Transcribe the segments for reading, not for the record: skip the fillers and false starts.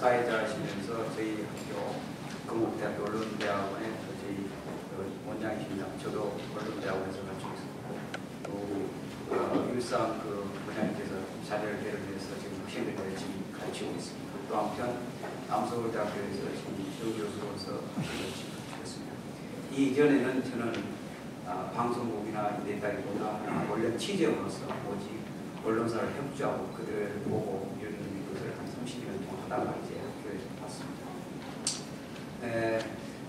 사회자시면서 저희 학교 건국대학교 언론대학원의 저희 원장이십니다. 저도 언론대학원에서 가르치고 있습니다. 또 일상 원장님께서 자료를 배려해서 지금 학생들을 열심히 가르치고 있습니다. 또 한편 남서울대학교에서 지금 교수로서 학생을 지금 가르치고 있습니다. 이전에는 저는 방송국이나 이랬다기보다 원래 취재원으로서 오직 언론사를 협조하고 그들을 보고 이런 것을 한 30년 동안 하다가 이제 학교에서 봤습니다.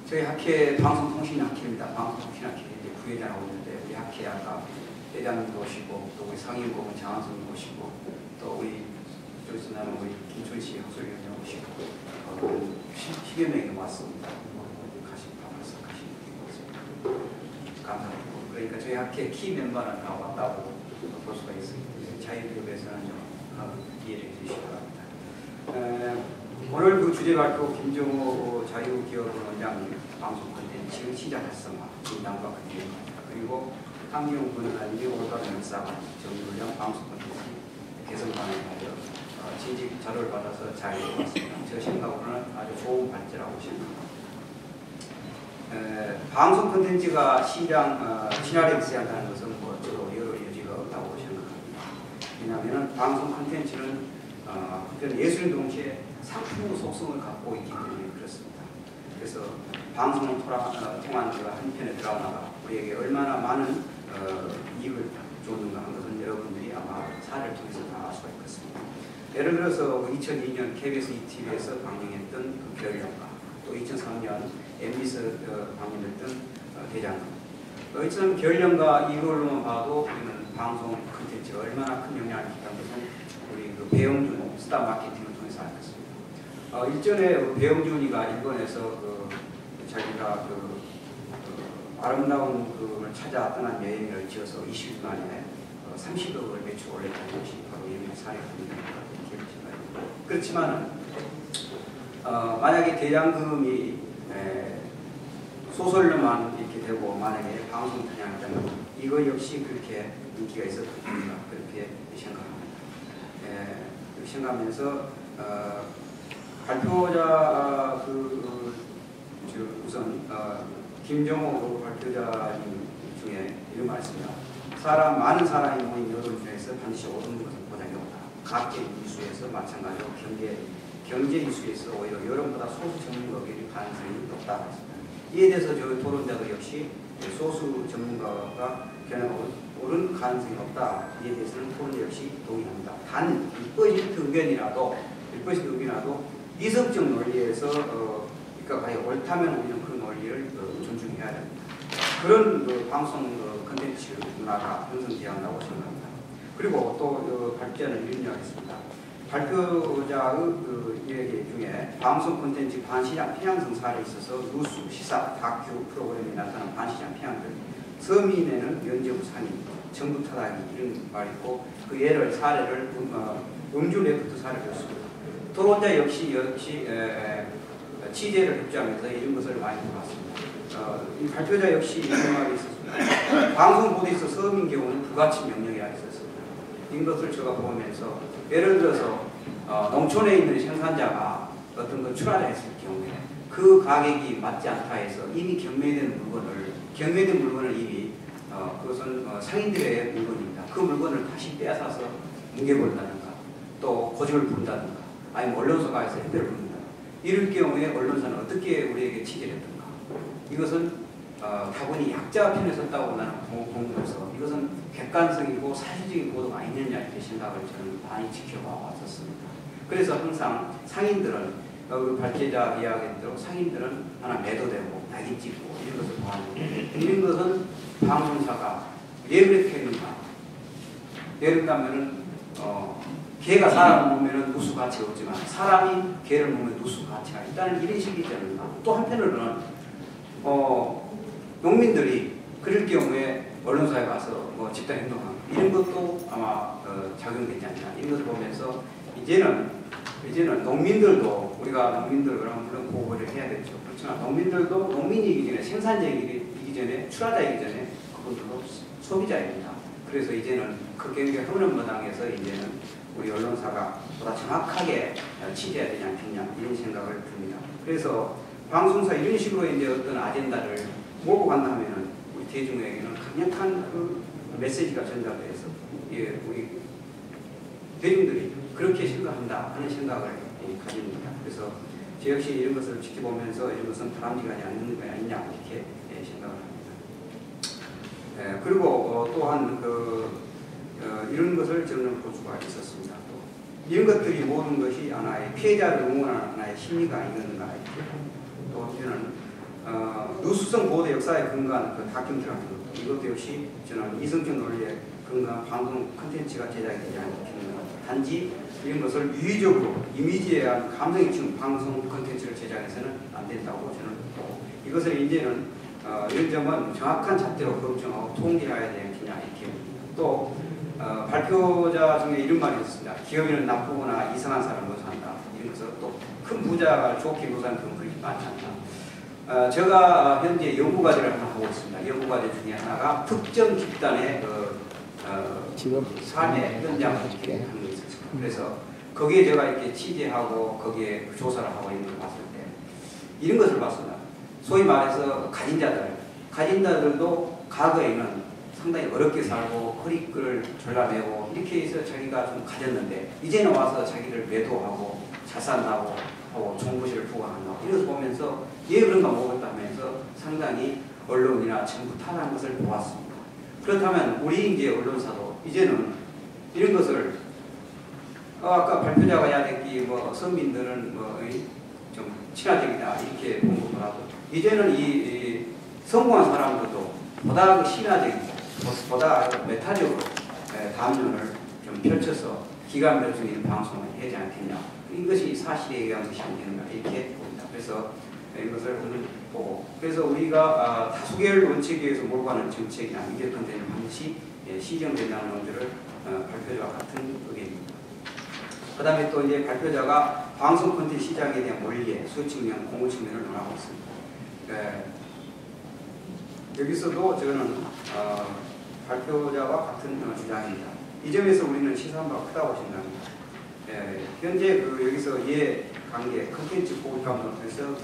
저희 학회 방송통신학회입니다. 방송통신학회 이제 부회장하고 있는데 우리 학회 아까 회장님도 오시고 또 우리 상임고문 장한성님 오시고 또 우리 저기서 나는 우리 김춘식 학술위원장 오시고 10여 명이 왔습니다. 감사합니다. 그러니까 저희 학회 키 멤버는 다 왔다고 볼 수가 있습니다. 자유기업에서는 좀 이해를 해주시기 바랍니다. 오늘 그 주제 발표 김정호 자유기업원 원장님 방송 콘텐츠 시작 활성화 진단과 컨텐츠 그리고 황기용 군의관님 올바른 역사관 정유령 방송 콘텐츠 개선관에 하여 진직 자료를 받아서 잘 읽어봤습니다. 저 생각으로는 아주 좋은 발제라고 생각합니다. 방송 콘텐츠가 시장 진화를 있어야 한다는 것은 뭐 저도 여러 여지가 없다고 생각합니다. 왜냐하면 방송 콘텐츠는 예술인 동시에 상품 속성을 갖고 있기 때문에 그렇습니다. 그래서 방송을 통한 한편의 드라마가 우리에게 얼마나 많은 이익을 주는가 하는 것은 여러분들이 아마 사례를 통해서 다 알 수가 있겠습니다. 예를 들어서 2002년 KBS ETV에서 방영했던 그 별영가 또 2003년 MB에서 방영했던 대장금. 이처럼 별령과 이걸로만 봐도 우리는 방송 콘텐츠가 얼마나 큰 영향을 미쳤다는 것은 우리 그 배영준 스타 마케팅을 통해서 알겠습니다. 일전에 배영준이가 일본에서 자기가 아름다운 그걸 찾아 떠난 여행을 지어서 20일 만에 30억을 매출 올렸다는 것이 바로 예명 사례가 됩니다. 그렇지만은 만약에 대장금이 소설로만 이렇게 되고 만약에 방송 편향했다면 이거 역시 그렇게 인기가 있었던 겁니다. 그렇게 생각합니다. 그렇게 생각하면서 발표자 우선 김정호 발표자님 중에 이런 말씀입니다. 많은 사람이 모인 여론 중에서 반드시 옳은 것은 보장이 없다. 각계 이슈에서 마찬가지로 경제 이슈에서 오히려 여론보다 소수 전문가들이 가능성이 높다고 했습니다. 이에 대해서 저희 토론자도 역시 소수 전문가가 견해가 옳은 가능성이 없다. 이에 대해서는 토론 역시 동의합니다. 단 1% 의견이라도 이성적 논리에서 그러니까 과연 옳다면 우리는 그 논리를 존중해야 됩니다. 그런 방송 컨텐츠 문화가 형성되어야 한다고 생각합니다. 그리고 또 발표자는 이런 이야기했습니다. 발표자의 이야기 중에 방송 콘텐츠 반시장 편향성 사례에 있어서 뉴스, 시사, 다큐 프로그램에 나타난 반시장 편향들 서민에는 면접 상의, 정부 타당이 이런 말이 있고 그 사례를 음주 레프트 사례를 줬습니다. 토론자 역시 취재를 협조하면서 이런 것을 많이 봤습니다. 이 발표자 역시 이런 말이 있었습니다. 방송 보도에서 서민 경우는 부가침 명령이라 있었습니다. 이것을 제가 보면서 예를 들어서 농촌에 있는 생산자가 어떤 걸 출하를 했을 경우에 그 가격이 맞지 않다 해서 이미 경매된 물건을 이미 그것은 상인들의 물건입니다. 그 물건을 다시 빼앗아서 뭉개버린다든가 또 고집을 부른다든가 아니면 언론사가 해서 협회를 부른다. 이럴 경우에 언론사는 어떻게 우리에게 취재를 했던가. 이것은 다분히 약자 편에 섰다고 나는 공부해서 이것은 객관성이고 사실적인 보도가 아니느냐 이렇게 생각을 저는 많이 지켜봐 왔었습니다. 그래서 항상 상인들은 발제자 이야기한 대로 상인들은 하나 매도되고 낙인 찍고 이런 것을 보았는데 이런 것은 방송사가 왜 그렇게 했는가. 예를 들면은 개가 사람을 보면 누수 가치가 없지만 사람이 개를 보면 누수 가치가 있다는 이런 식이지 않는가. 또 한편으로는 농민들이 그럴 경우에 언론사에 가서 집단 행동하는 이런 것도 아마 작용되지 않나 이런 것을 보면서 이제는 농민들도 우리가 농민들 그러면 물론 보호를 해야겠죠. 그렇지만 농민들도 농민이기 전에 생산자이기 전에 출하자이기 전에 그분들도 소비자입니다. 그래서 이제는 그 경기가 흐름마당에서 이제는 우리 언론사가 보다 정확하게 취재해야 되지 않겠냐 이런 생각을 듭니다. 그래서 방송사 이런 식으로 이제 어떤 아젠다를 몰고 간다면은 우리 대중에게는 강력한 그 메시지가 전달돼서 예, 우리 대중들이 그렇게 생각한다 하는 생각을 가집니다. 그래서 저 역시 이런 것을 지켜보면서 이런 것은 바람직하지 않는 거 아니냐 이렇게 생각을 합니다. 그리고 또한 이런 것을 저는 볼 수가 있었습니다. 또 이런 것들이 모든 것이 하나의 피해자를 응원하는 하나의 심리가 있는가 이렇게. 또 저는 누수성 보도 역사에 근거한 그 다큐멘터리 같은 것도 이것도 역시 저는 이성적 논리에 근거한 방송 콘텐츠가 제작이 되지 않겠는가. 단지 이런 것을 유의적으로 이미지에 의한 감성에 치운 방송 콘텐츠를 제작해서는 안 된다고 저는 보고 이것을 이제는 이런 점은 정확한 잣대로 검증하고 통계해야 되겠냐 이렇게 또 발표자 중에 이런 말이 있습니다. 기업인은 나쁘거나 이상한 사람을 묘사한다. 이런 것을 또 큰 부자가 좋게 묘사하는 경우는 그렇게 많지 않다. 제가 현재 연구과제를 하나 하고 있습니다. 연구과제 중에 하나가 특정 집단의 삶의 현장을 이렇게 하는 게 있었습니다. 그래서 거기에 제가 이렇게 취재하고 거기에 조사를 하고 있는 걸 봤을 때 이런 것을 봤습니다. 소위 말해서 가진자들도 과거에는 상당히 어렵게 살고 허리끈을 졸라매고 이렇게 해서 자기가 좀 가졌는데 이제는 와서 자기를 매도하고 잘 산다고 하고 좋은 곳을 부각한다고 이런 것을 보면서 왜 그런가 모르겠다 하면서 상당히 언론이나 정부 탓하는 것을 보았습니다. 그렇다면 우리 이제 언론사도 이제는 이런 것을 아까 발표자가 야देख기 뭐 선민들은 뭐 좀 친화적이다 이렇게 본 것보다도 이제는 이 성공한 사람들도 보다 친화적이고 보다 메타적으로 담론을 좀 펼쳐서 기관별 중인 방송을 하지 않겠냐 이것이 사실에 의한 것이 아니겠나 이렇게 봅니다. 그래서 이것을 보고 그래서 우리가 다수결 원칙에 의해서 몰고 가는 정책이나 미디어 콘텐츠는 반드시 시정된다는 것들을 발표자와 같은 의견입니다. 그 다음에 또 이제 발표자가 방송 콘텐츠 시장에 대한 원리의 수요 측면, 공급 측면을 논하고 있습니다. 여기서도 저는 발표자와 같은 주장입니다. 이 점에서 우리는 시사한 바가 크다고 생각합니다. 현재 여기서 관계, 콘텐츠 보급 감독에서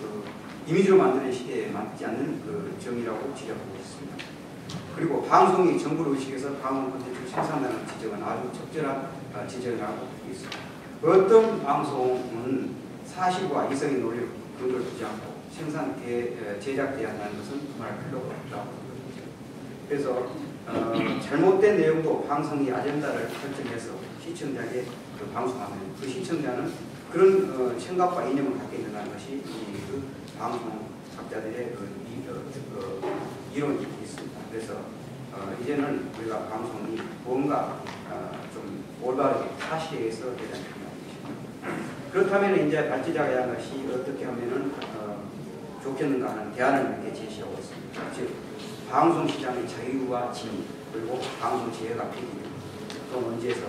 이미지로 만드는 시대에 맞지 않는 점이라고 지적하고 있습니다. 그리고 방송이 정부를 의식해서 방송 콘텐츠를 생산하는 지적은 아주 적절한 지적이라고 있습니다. 어떤 방송은 사실과 이성의 논리를 근거를 두지 않고 제작돼야 한다는 것은 정말 필요가 없다고 생각합니다. 그래서 잘못된 내용도 방송이 아젠다를 설정해서 시청자에게 방송하면 그 시청자는 그런 생각과 이념을 갖게 된다는 것이 방송 작자들의 이론이 있습니다. 그래서 이제는 우리가 방송이 뭔가 좀 올바르게 사실에 의해서 대단히 그렇다면 이제 발제자가 해야 할 것이 어떻게 하면은 좋겠는가 하는 대안을 이렇게 제시하고 있습니다. 즉 방송 시장의 자유와 진위 그리고 방송 재허가 폐기 또 문제에서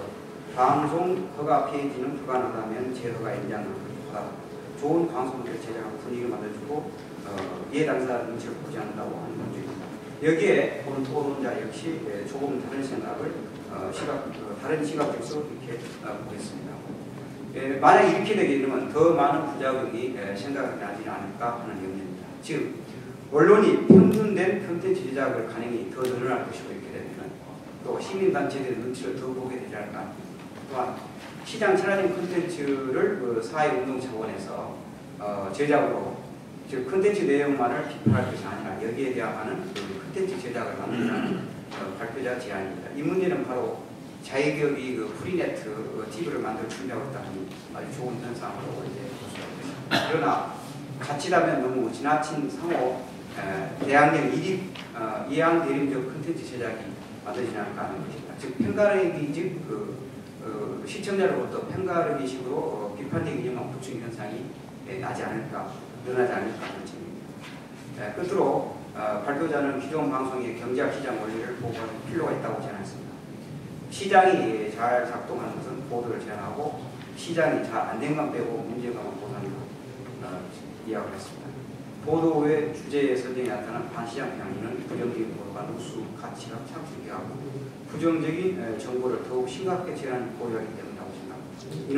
방송 허가 폐지는 불가능하다면 재허가 연장을 하다 좋은 방송을 제작하고 분위기를 만들어주고 이해 당사 눈치를 보지 않는다고 하는 문제입니다. 여기에 본 토론자 역시 조금 다른 생각을 다른 시각에서 이렇게 보겠습니다. 만약 이렇게 되게 되면 더 많은 부작용이 생각이 나지 않을까 하는 염려입니다. 즉 언론이 평준된 콘텐츠 제작을 가능히 더 늘어날 것이고 이렇게 되면 또 시민단체들의 눈치를 더 보게 되지 않을까. 또한 시장 친화적인 콘텐츠를 사회운동 차원에서 제작으로 즉 콘텐츠 내용만을 비판할 것이 아니라 여기에 대한 콘텐츠 제작을 만든다는 발표자 제안입니다. 이 문제는 바로 자기업이 프리네트 TV를 만들 준비하고 있다는 아주 좋은 현상으로 이제 볼 수가 있습니다. 그러나 자칫하면 너무 지나친 상호 대항력 이양 대립적 콘텐츠 제작이 만들어지지 않을까 하는 것입니다. 즉 편가르기 즉 시청자로부터 편가르기식으로 비판적인 이념만 부추긴 현상이 나지 않을까 늘어나지 않을까 하는 점입니다. 끝으로 발표자는 기존 방송의 경제학 시장 원리를 보고할 필요가 있다고 제안했습니다. 시장이 잘 작동하는 것은 보도를 제한하고 시장이 잘 안 된 것 빼고 문제가만 보도하는 것 이야기를 했습니다. 보도의 주제의 설정에 나타난 반시장 편향은 부정적인 보도가 누수 가치가 착취하고 부정적인 정보를 더욱 심각하게 제한하는 보도하기 때문이라고 생각합니다.